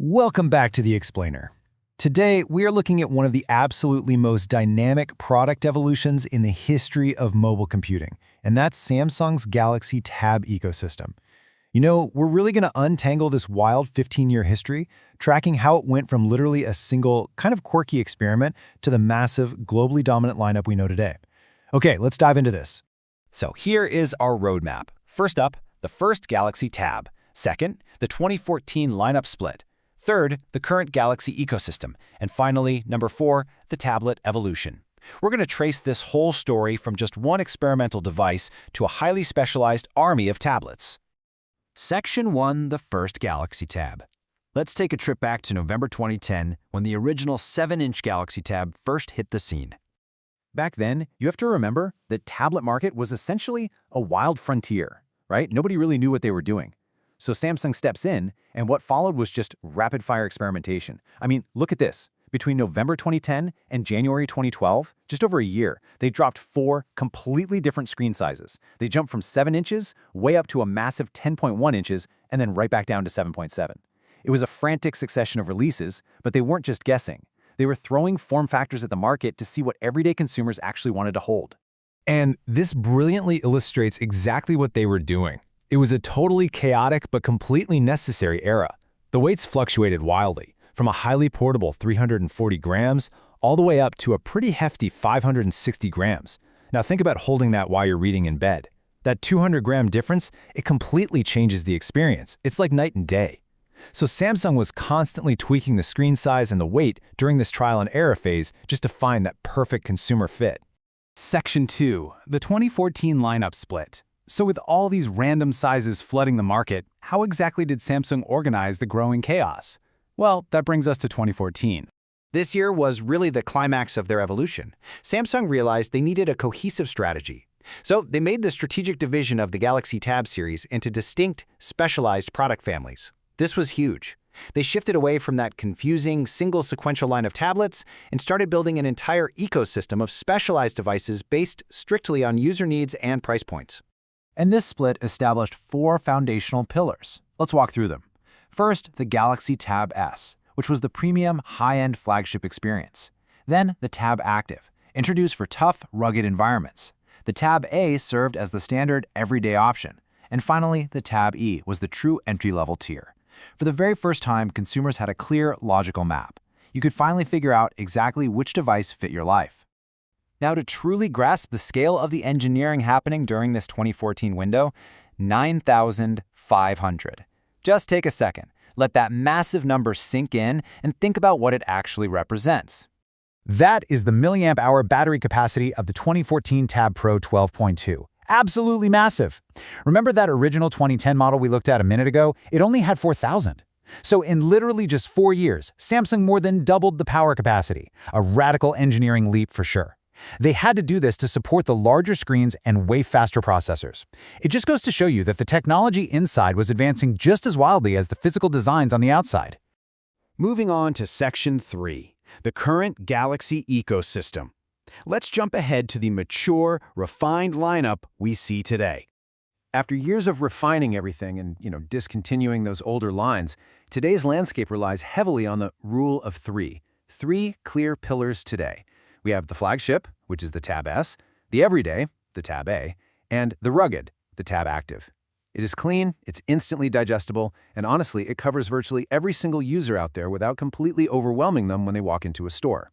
Welcome back to The Explainer. Today, we are looking at one of the absolutely most dynamic product evolutions in the history of mobile computing, and that's Samsung's Galaxy Tab ecosystem. You know, we're really going to untangle this wild 15-year history, tracking how it went from literally a single, kind of quirky experiment to the massive, globally dominant lineup we know today. Okay, let's dive into this. So here is our roadmap. First up, the first Galaxy Tab. Second, the 2014 lineup split. Third, the current Galaxy ecosystem. And finally, number 4, the tablet evolution. We're going to trace this whole story from just one experimental device to a highly specialized army of tablets. Section 1, the first Galaxy Tab. Let's take a trip back to November 2010 when the original 7-inch Galaxy Tab first hit the scene. Back then, you have to remember the tablet market was essentially a wild frontier, right? Nobody really knew what they were doing. So Samsung steps in, and what followed was just rapid-fire experimentation. I mean, look at this. Between November 2010 and January 2012, just over a year, they dropped 4 completely different screen sizes. They jumped from 7 inches way up to a massive 10.1 inches and then right back down to 7.7. It was a frantic succession of releases, but they weren't just guessing. They were throwing form factors at the market to see what everyday consumers actually wanted to hold. And this brilliantly illustrates exactly what they were doing. It was a totally chaotic but completely necessary era. The weights fluctuated wildly, from a highly portable 340 grams all the way up to a pretty hefty 560 grams. Now think about holding that while you're reading in bed. That 200-gram difference, it completely changes the experience. It's like night and day. So Samsung was constantly tweaking the screen size and the weight during this trial and error phase just to find that perfect consumer fit. Section 2, the 2014 lineup split. So with all these random sizes flooding the market, how exactly did Samsung organize the growing chaos? Well, that brings us to 2014. This year was really the climax of their evolution. Samsung realized they needed a cohesive strategy. So they made the strategic division of the Galaxy Tab series into distinct, specialized product families. This was huge. They shifted away from that confusing, single sequential line of tablets and started building an entire ecosystem of specialized devices based strictly on user needs and price points. And this split established 4 foundational pillars. Let's walk through them. First, the Galaxy Tab S, which was the premium, high-end flagship experience. Then, the Tab Active, introduced for tough, rugged environments. The Tab A served as the standard, everyday option. And finally, the Tab E was the true entry-level tier. For the very first time, consumers had a clear, logical map. You could finally figure out exactly which device fit your life. Now, to truly grasp the scale of the engineering happening during this 2014 window, 9,500. Just take a second. Let that massive number sink in and think about what it actually represents. That is the milliamp hour battery capacity of the 2014 Tab Pro 12.2. Absolutely massive. Remember that original 2010 model we looked at a minute ago? It only had 4,000. So in literally just 4 years, Samsung more than doubled the power capacity. A radical engineering leap for sure. They had to do this to support the larger screens and way faster processors. It just goes to show you that the technology inside was advancing just as wildly as the physical designs on the outside. Moving on to Section 3, the current Galaxy ecosystem. Let's jump ahead to the mature, refined lineup we see today. After years of refining everything and, discontinuing those older lines, today's landscape relies heavily on the rule of 3. 3 clear pillars today. We have the flagship, which is the Tab S, the everyday, the Tab A, and the rugged, the Tab Active. It is clean, it's instantly digestible, and honestly, it covers virtually every single user out there without completely overwhelming them when they walk into a store.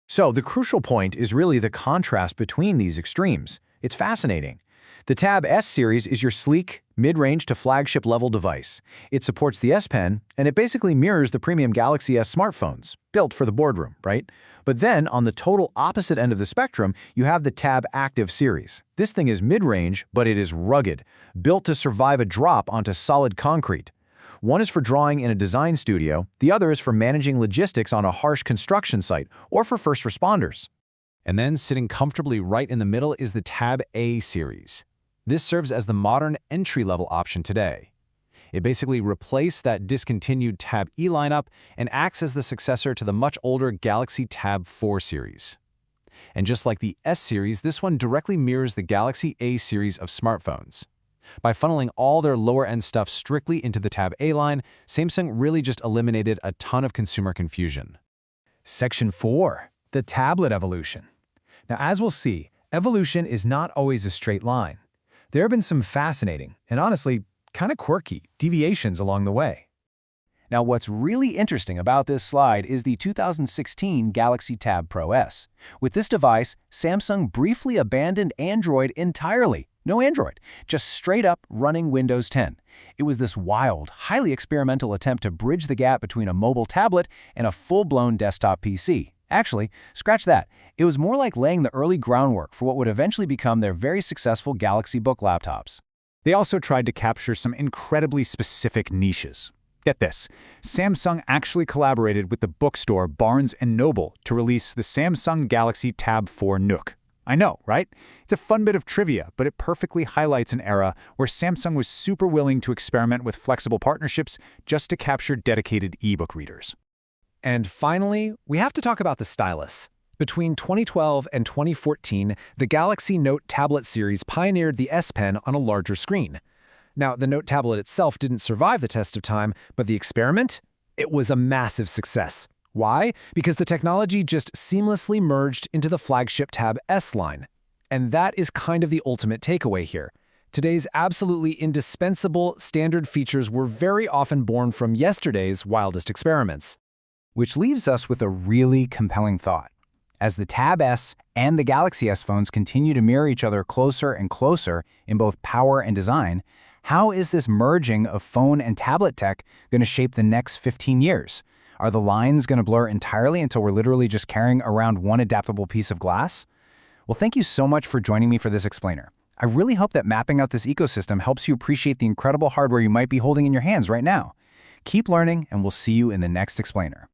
So the crucial point is really the contrast between these extremes. It's fascinating. The Tab S series is your sleek, mid-range to flagship level device. It supports the S Pen, and it basically mirrors the premium Galaxy S smartphones, built for the boardroom, right? But then, on the total opposite end of the spectrum, you have the Tab Active series. This thing is mid-range, but it is rugged, built to survive a drop onto solid concrete. One is for drawing in a design studio, the other is for managing logistics on a harsh construction site or for first responders. And then, sitting comfortably right in the middle is the Tab A series. This serves as the modern entry-level option today. It basically replaced that discontinued Tab E lineup and acts as the successor to the much older Galaxy Tab 4 series. And just like the S series, this one directly mirrors the Galaxy A series of smartphones. By funneling all their lower-end stuff strictly into the Tab A line, Samsung really just eliminated a ton of consumer confusion. Section 4. The tablet evolution. Now, as we'll see, evolution is not always a straight line. There have been some fascinating, and honestly, kind of quirky, deviations along the way. Now, what's really interesting about this slide is the 2016 Galaxy Tab Pro S. With this device, Samsung briefly abandoned Android entirely. No Android, just straight up running Windows 10. It was this wild, highly experimental attempt to bridge the gap between a mobile tablet and a full-blown desktop PC. Actually, scratch that. It was more like laying the early groundwork for what would eventually become their very successful Galaxy Book laptops. They also tried to capture some incredibly specific niches. Get this, Samsung actually collaborated with the bookstore Barnes & Noble to release the Samsung Galaxy Tab 4 Nook. I know, right? It's a fun bit of trivia, but it perfectly highlights an era where Samsung was super willing to experiment with flexible partnerships just to capture dedicated ebook readers. And finally, we have to talk about the stylus. Between 2012 and 2014, the Galaxy Note tablet series pioneered the S Pen on a larger screen. Now, the Note tablet itself didn't survive the test of time, but the experiment? It was a massive success. Why? Because the technology just seamlessly merged into the flagship Tab S line. And that is kind of the ultimate takeaway here. Today's absolutely indispensable standard features were very often born from yesterday's wildest experiments. Which leaves us with a really compelling thought. As the Tab S and the Galaxy S phones continue to mirror each other closer and closer in both power and design, how is this merging of phone and tablet tech going to shape the next 15 years? Are the lines going to blur entirely until we're literally just carrying around one adaptable piece of glass? Well, thank you so much for joining me for this explainer. I really hope that mapping out this ecosystem helps you appreciate the incredible hardware you might be holding in your hands right now. Keep learning, and we'll see you in the next explainer.